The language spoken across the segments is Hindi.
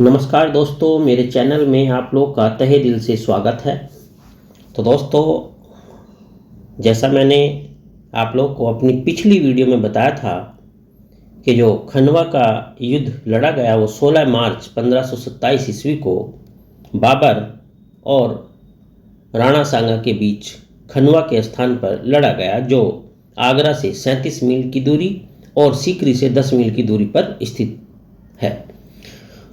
नमस्कार दोस्तों, मेरे चैनल में आप लोग का तहे दिल से स्वागत है। तो दोस्तों, जैसा मैंने आप लोग को अपनी पिछली वीडियो में बताया था कि जो खनवा का युद्ध लड़ा गया वो 16 मार्च 1527 ईस्वी को बाबर और राणा सांगा के बीच खनवा के स्थान पर लड़ा गया, जो आगरा से 37 मील की दूरी और सीकरी से 10 मील की दूरी पर स्थित है।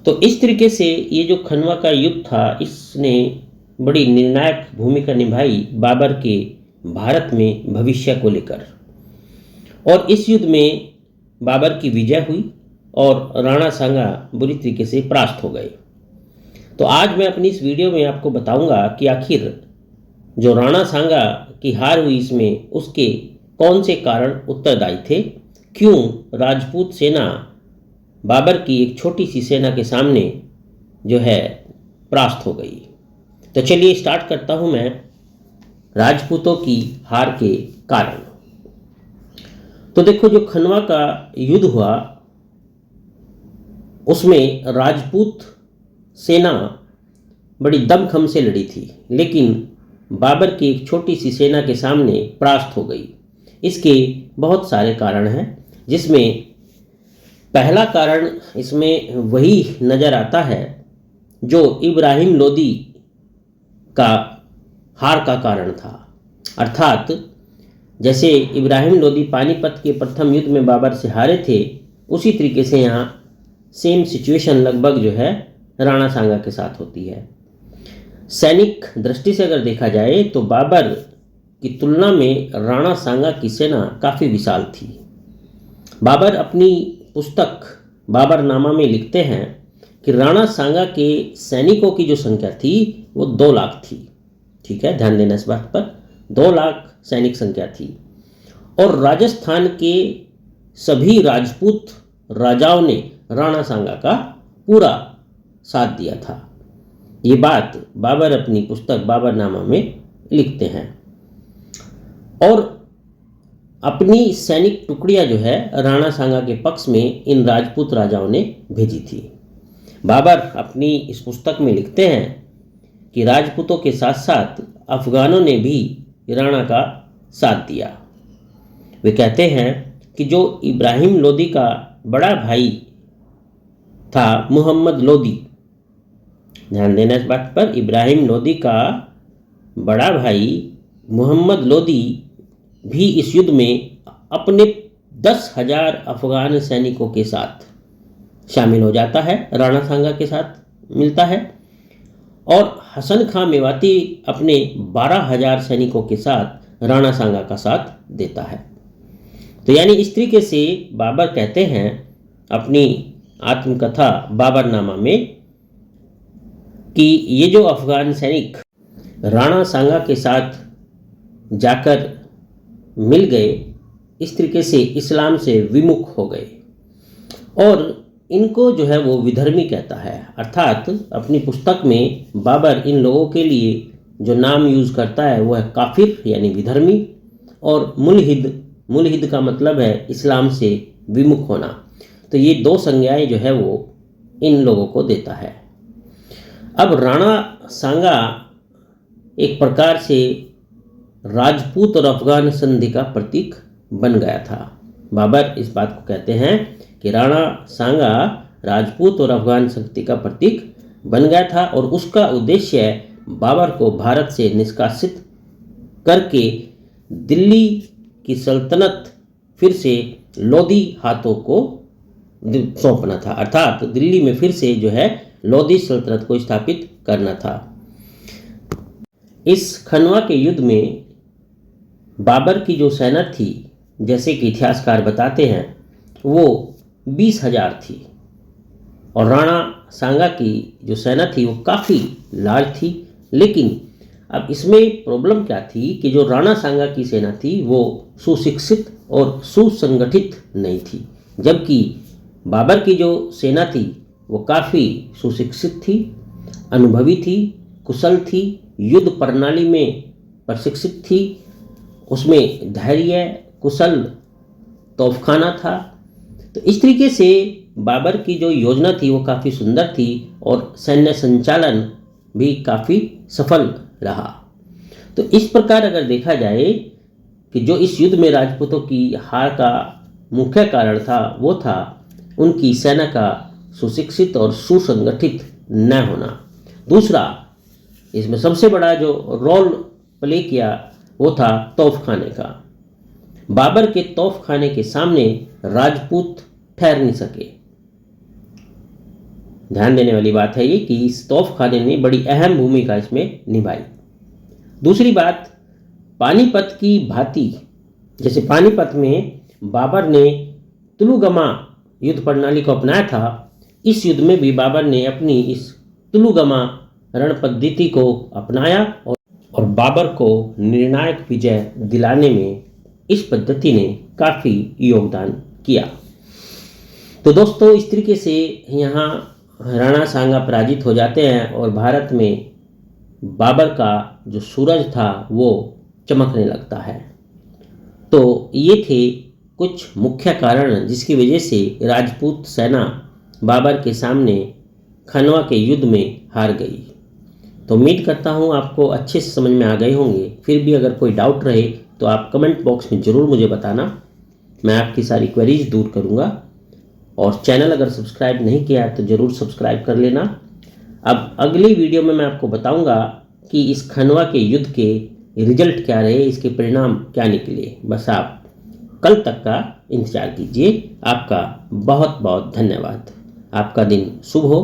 तो इस तरीके से ये जो खनवा का युद्ध था, इसने बड़ी निर्णायक भूमिका निभाई बाबर के भारत में भविष्य को लेकर। और इस युद्ध में बाबर की विजय हुई और राणा सांगा बुरी तरीके से परास्त हो गए। तो आज मैं अपनी इस वीडियो में आपको बताऊंगा कि आखिर जो राणा सांगा की हार हुई, इसमें उसके कौन से कारण उत्तरदायी थे, क्यों राजपूत सेना बाबर की एक छोटी सी सेना के सामने जो है परास्त हो गई। तो चलिए स्टार्ट करता हूं मैं राजपूतों की हार के कारण। तो देखो, जो खनवा का युद्ध हुआ उसमें राजपूत सेना बड़ी दमखम से लड़ी थी, लेकिन बाबर की एक छोटी सी सेना के सामने परास्त हो गई। इसके बहुत सारे कारण हैं, जिसमें पहला कारण इसमें वही नज़र आता है जो इब्राहिम लोदी का हार का कारण था। अर्थात जैसे इब्राहिम लोदी पानीपत के प्रथम युद्ध में बाबर से हारे थे, उसी तरीके से यहाँ सेम सिचुएशन लगभग जो है राणा सांगा के साथ होती है। सैनिक दृष्टि से अगर देखा जाए तो बाबर की तुलना में राणा सांगा की सेना काफ़ी विशाल थी। बाबर अपनी पुस्तक बाबरनामा में लिखते हैं कि राणा सांगा के सैनिकों की जो संख्या थी वो 2 लाख थी। ठीक है, ध्यान देना इस बात पर, 2 लाख सैनिक संख्या थी। और राजस्थान के सभी राजपूत राजाओं ने राणा सांगा का पूरा साथ दिया था। ये बात बाबर अपनी पुस्तक बाबरनामा में लिखते हैं। और अपनी सैनिक टुकड़ियां जो है राणा सांगा के पक्ष में इन राजपूत राजाओं ने भेजी थी। बाबर अपनी इस पुस्तक में लिखते हैं कि राजपूतों के साथ साथ अफगानों ने भी राणा का साथ दिया। वे कहते हैं कि जो इब्राहिम लोदी का बड़ा भाई था मोहम्मद लोदी, ध्यान देना इस बात पर, इब्राहिम लोदी का बड़ा भाई मोहम्मद लोदी भी इस युद्ध में अपने 10,000 अफगान सैनिकों के साथ शामिल हो जाता है, राणा सांगा के साथ मिलता है। और हसन खां मेवाती अपने 12,000 सैनिकों के साथ राणा सांगा का साथ देता है। तो यानी इस तरीके से बाबर कहते हैं अपनी आत्मकथा बाबरनामा में कि ये जो अफगान सैनिक राणा सांगा के साथ जाकर मिल गए, इस तरीके से इस्लाम से विमुख हो गए और इनको जो है वो विधर्मी कहता है। अर्थात अपनी पुस्तक में बाबर इन लोगों के लिए जो नाम यूज़ करता है वो है काफिर यानी विधर्मी, और मुल्हिद का मतलब है इस्लाम से विमुख होना। तो ये 2 संज्ञाएं जो है वो इन लोगों को देता है। अब राणा सांगा एक प्रकार से राजपूत और अफगान संधि का प्रतीक बन गया था। बाबर इस बात को कहते हैं कि राणा सांगा राजपूत और अफगान संधि का प्रतीक बन गया था, और उसका उद्देश्य बाबर को भारत से निष्कासित करके दिल्ली की सल्तनत फिर से लोदी हाथों को सौंपना था। अर्थात दिल्ली में फिर से जो है लोदी सल्तनत को स्थापित करना था। इस खनवा के युद्ध में बाबर की जो सेना थी, जैसे कि इतिहासकार बताते हैं, वो 20,000 थी, और राणा सांगा की जो सेना थी वो काफ़ी लार्ज थी। लेकिन अब इसमें प्रॉब्लम क्या थी कि जो राणा सांगा की सेना थी वो सुशिक्षित और सुसंगठित नहीं थी, जबकि बाबर की जो सेना थी वो काफ़ी सुशिक्षित थी, अनुभवी थी, कुशल थी, युद्ध प्रणाली में प्रशिक्षित थी, उसमें धैर्य, कुशल तोफखाना था। तो इस तरीके से बाबर की जो योजना थी वो काफ़ी सुंदर थी और सैन्य संचालन भी काफ़ी सफल रहा। तो इस प्रकार अगर देखा जाए कि जो इस युद्ध में राजपूतों की हार का मुख्य कारण था वो था उनकी सेना का सुशिक्षित और सुसंगठित न होना। दूसरा, इसमें सबसे बड़ा जो रोल प्ले किया वो था तोपखाने का। बाबर के तोपखाने के सामने राजपूत ठहर नहीं सके। ध्यान देने वाली बात है ये कि इस तोपखाने ने बड़ी अहम भूमिका इसमें निभाई। दूसरी बात, पानीपत की भांति जैसे पानीपत में बाबर ने तुलुगमा युद्ध प्रणाली को अपनाया था, इस युद्ध में भी बाबर ने अपनी इस तुलुगमा रण पद्धति को अपनाया और बाबर को निर्णायक विजय दिलाने में इस पद्धति ने काफ़ी योगदान किया। तो दोस्तों, इस तरीके से यहाँ राणा सांगा पराजित हो जाते हैं और भारत में बाबर का जो सूरज था वो चमकने लगता है। तो ये थे कुछ मुख्य कारण जिसकी वजह से राजपूत सेना बाबर के सामने खनवा के युद्ध में हार गई। तो उम्मीद करता हूँ आपको अच्छे से समझ में आ गए होंगे। फिर भी अगर कोई डाउट रहे तो आप कमेंट बॉक्स में ज़रूर मुझे बताना, मैं आपकी सारी क्वेरीज दूर करूँगा। और चैनल अगर सब्सक्राइब नहीं किया है तो ज़रूर सब्सक्राइब कर लेना। अब अगली वीडियो में मैं आपको बताऊँगा कि इस खनवा के युद्ध के रिजल्ट क्या रहे, इसके परिणाम क्या निकले। बस आप कल तक का इंतज़ार कीजिए। आपका बहुत बहुत धन्यवाद। आपका दिन शुभ हो।